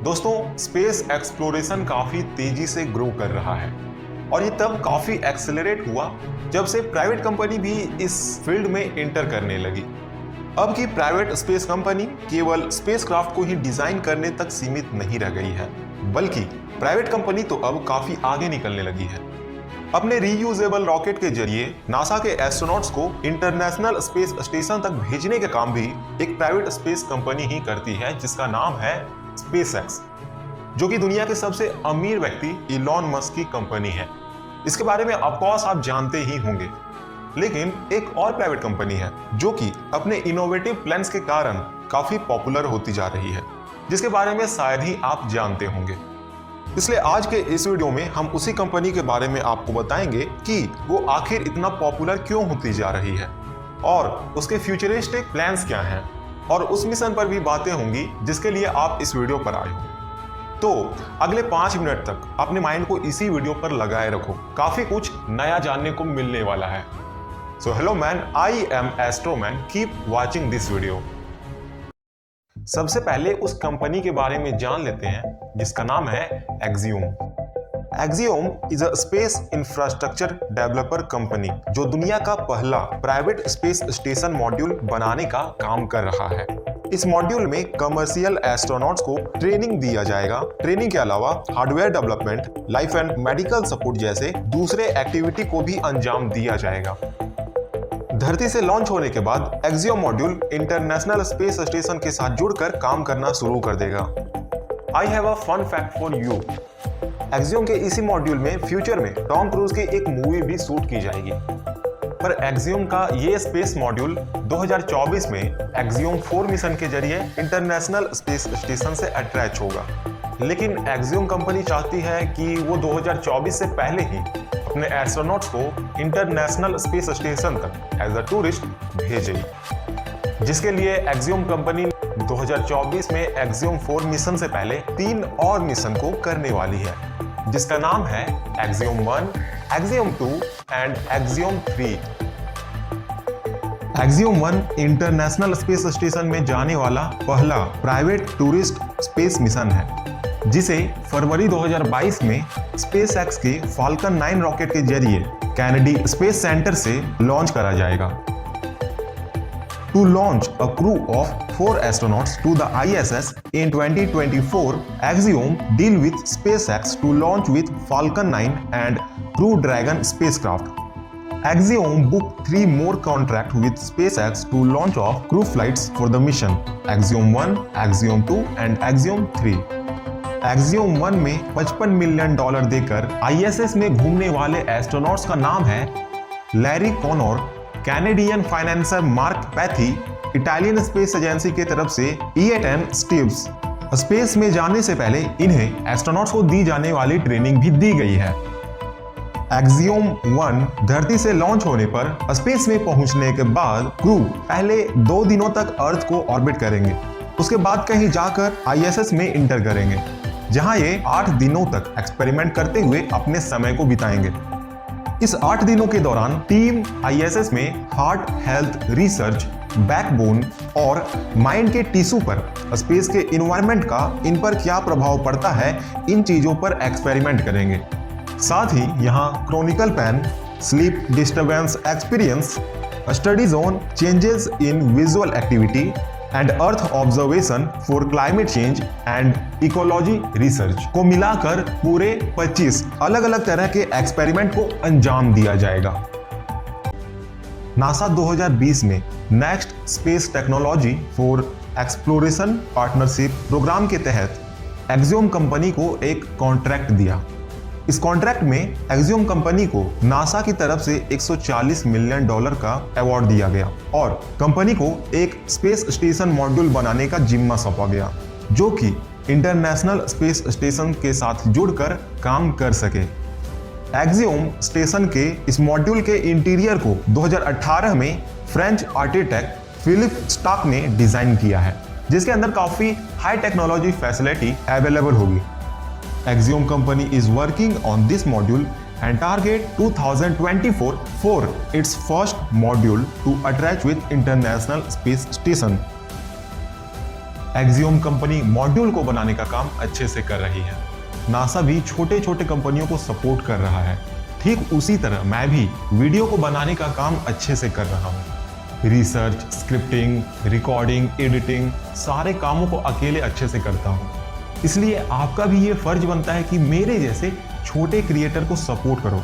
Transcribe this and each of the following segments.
दोस्तों, space exploration काफी तेजी से ग्रो कर रहा है और ये तब काफी एक्सेलरेट हुआ जब से प्राइवेट कंपनी भी इस फील्ड में एंटर करने लगी। अब की प्राइवेट स्पेस कंपनी केवल स्पेसक्राफ्ट को ही डिजाइन करने तक सीमित नहीं रह गई है, बल्कि प्राइवेट कंपनी तो अब काफी आगे निकलने लगी है। अपने रीयूजेबल रॉकेट के जरिए नासा के एस्ट्रोनॉट्स को इंटरनेशनल स्पेस स्टेशन तक भेजने का काम भी एक प्राइवेट स्पेस कंपनी ही करती है, जिसका नाम है स्पेसएक्स, जो कि दुनिया के सबसे अमीर व्यक्ति इलॉन मस्क की कंपनी है। इसके बारे में ऑफकोर्स आप जानते ही होंगे। लेकिन एक और प्राइवेट कंपनी है जो कि अपने इनोवेटिव प्लान्स के कारण काफी पॉपुलर होती जा रही है, जिसके बारे में शायद ही आप जानते होंगे। इसलिए आज के इस वीडियो में हम उसी कंपनी के बारे में आपको बताएंगे कि वो आखिर इतना पॉपुलर क्यों होती जा रही है और उसके फ्यूचरिस्टिक प्लान्स क्या हैं, और उस मिशन पर भी बातें होंगी जिसके लिए आप इस वीडियो पर आए हो। तो अगले 5 मिनट तक अपने माइंड को इसी वीडियो पर लगाए रखो, काफी कुछ नया जानने को मिलने वाला है। So hello man, I am astroman, keep watching this video. सबसे पहले उस कंपनी के बारे में जान लेते हैं जिसका नाम है axiom. Axiom is a space infrastructure developer company जो दुनिया का पहला प्राइवेट स्पेस स्टेशन मॉड्यूल बनाने का काम कर रहा है। इस मॉड्यूल में कमर्शियल एस्ट्रोनॉट्स को ट्रेनिंग दिया जाएगा। ट्रेनिंग के अलावा hardware development, life and medical support जैसे दूसरे एक्टिविटी को भी अंजाम दिया जाएगा। धरती से लॉन्च होने के बाद Axiom module international space station के साथ जुड़कर काम करना शुरू कर देगा। I have a fun fact for you. Axiom के इसी मॉड्यूल में फ्यूचर में टॉम क्रूज की एक मूवी भी शूट की जाएगी। पर एक्सियोम का ये स्पेस मॉड्यूल 2024 में एक्सियोम 4 मिशन के जरिए इंटरनेशनल स्पेस स्टेशन से अटैच होगा। लेकिन एक्सियोम कंपनी चाहती है कि वो 2024 से पहले ही अपने एस्ट्रोनॉट्स को इंटरनेशनल स्पेस स्टेशन तक एज अ टूरिस्ट भेजे, जिसके लिए एक्सियोम कंपनी 2024 में एक्सियोम 4 मिशन से पहले 3 और मिशन को करने वाली है, जिसका नाम है axiom 1, axiom 2 and axiom 3। Axiom 1 international space station में जाने वाला पहला प्राइवेट टूरिस्ट स्पेस मिशन है, जिसे फरवरी 2022 में स्पेसएक्स के फाल्कन 9 रॉकेट के जरिए कैनेडी स्पेस सेंटर से लॉन्च करा जाएगा। To launch a crew of 4 astronauts to the ISS in 2024, Axiom deal with SpaceX to launch with Falcon 9 and Crew Dragon spacecraft. Axiom booked 3 more contracts with SpaceX to launch of crew flights for the mission, Axiom 1, Axiom 2 and Axiom 3. Axiom 1 में $55 million देकर ISS में घूमने वाले astronauts का नाम है Larry Connor, Canadian financier Mark Pathy, Italian space agency की तरफ से E10 स्टीव्स। स्पेस में जाने से पहले इन्हें एस्ट्रोनॉट्स को दी जाने वाली ट्रेनिंग भी दी गई है। एक्सियोम 1 धरती से लॉन्च होने पर स्पेस में पहुंचने के बाद क्रू पहले 2 दिनों तक अर्थ को ऑर्बिट करेंगे। उसके बाद कहीं जाकर ISS में इंटर करेंगे, जहां ये 8 दिनों तक एक्सपेरिमेंट करते हुए अपने समय को बिताएंगे। इस 8 दिनों के दौरान टीम ISS में हार्ट हेल्थ रिसर्च, बैकबोन और माइंड के टिश्यू पर स्पेस के इन्वायरमेंट का इन पर क्या प्रभाव पड़ता है, इन चीजों पर एक्सपेरिमेंट करेंगे। साथ ही यहाँ chronicle pain, sleep disturbance experience, studies on changes in visual activity and earth observation for climate change and ecology research को मिलाकर पूरे 25 अलग अलग तरह के एक्सपेरिमेंट को अंजाम दिया जाएगा। नासा 2020 में next space technology for exploration partnership program के तहत एक्सियोम कंपनी को एक कॉन्ट्रैक्ट दिया। इस कॉन्ट्रैक्ट में एक्सियोम कंपनी को नासा की तरफ से $140 मिलियन का अवार्ड दिया गया और कंपनी को एक स्पेस स्टेशन मॉड्यूल बनाने का जिम्मा सौंपा गया, जो कि इंटरनेशनल स्पेस स्टेशन के साथ जुड़कर काम कर सके। एक्सियोम स्टेशन के इस मॉड्यूल के इंटीरियर को 2018 में फ्रेंच आर्किटेक्ट फिलिप स्टाक ने डिजाइन किया है, जिसके अंदर काफी हाई टेक्नोलॉजी फैसिलिटी अवेलेबल होगी। Axiom company is working on this module and target 2024 for its first module to attach with International Space Station. Axiom company module को बनाने का काम अच्छे से कर रही है। नासा भी छोटे छोटे कंपनियों को सपोर्ट कर रहा है। ठीक उसी तरह मैं भी वीडियो को बनाने का काम अच्छे से कर रहा हूँ। रिसर्च, स्क्रिप्टिंग, रिकॉर्डिंग, एडिटिंग, सारे कामों को अकेले अच्छे से करता हूँ। इसलिए आपका भी ये फर्ज बनता है कि मेरे जैसे छोटे क्रिएटर को सपोर्ट करो।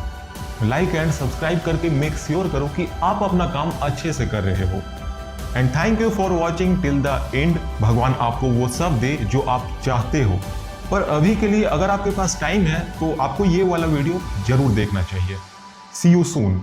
लाइक एंड सब्सक्राइब करके मेक श्योर करो कि आप अपना काम अच्छे से कर रहे हो। And thank you for watching till the end. भगवान आपको वो सब दे जो आप चाहते हो। पर अभी के लिए अगर आपके पास टाइम है तो आपको ये वाला वीडियो जरूर देखना चाहिए। सी यू सून।